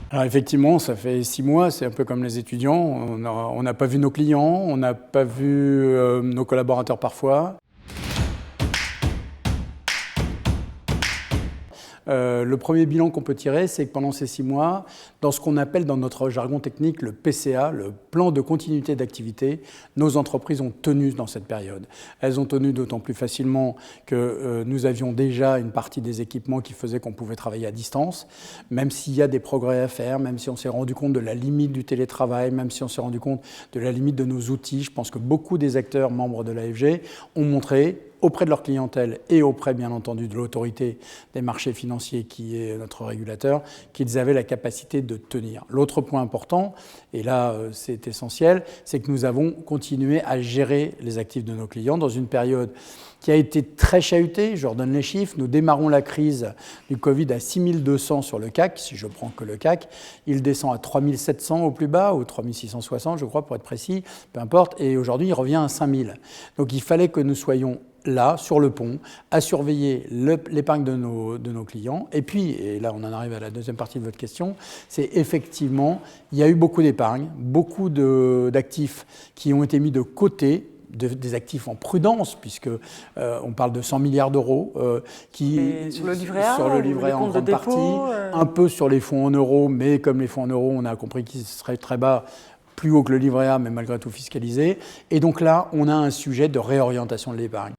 Alors effectivement, ça fait 6 mois, c'est un peu comme les étudiants. On n'a pas vu nos clients, on n'a pas vu nos collaborateurs parfois. Le premier bilan qu'on peut tirer, c'est que pendant ces 6 mois, dans ce qu'on appelle dans notre jargon technique le PCA, le plan de continuité d'activité, nos entreprises ont tenu dans cette période. Elles ont tenu d'autant plus facilement que nous avions déjà une partie des équipements qui faisaient qu'on pouvait travailler à distance, même s'il y a des progrès à faire, même si on s'est rendu compte de la limite du télétravail, même si on s'est rendu compte de la limite de nos outils. Je pense que beaucoup des acteurs membres de l'AFG ont montré auprès de leur clientèle et auprès, bien entendu, de l'autorité des marchés financiers qui est notre régulateur, qu'ils avaient la capacité de tenir. L'autre point important, et là c'est essentiel, c'est que nous avons continué à gérer les actifs de nos clients dans une période qui a été très chahutée. Je redonne les chiffres. Nous démarrons la crise du Covid à 6200 sur le CAC, si je prends que le CAC. Il descend à 3700 au plus bas, ou 3660 je crois pour être précis, peu importe, et aujourd'hui il revient à 5000. Donc il fallait que nous soyons là, sur le pont, à surveiller l'épargne de nos clients. Et puis, et là on en arrive à la deuxième partie de votre question, c'est effectivement, il y a eu beaucoup d'épargne, beaucoup d'actifs qui ont été mis de côté, des actifs en prudence, puisque on parle de 100 milliards d'euros qui sur le livret A, sur le livret en grande partie, un peu sur les fonds en euros, mais comme les fonds en euros, on a compris qu'ils seraient très bas, plus haut que le livret A, mais malgré tout fiscalisé. Et donc là, on a un sujet de réorientation de l'épargne.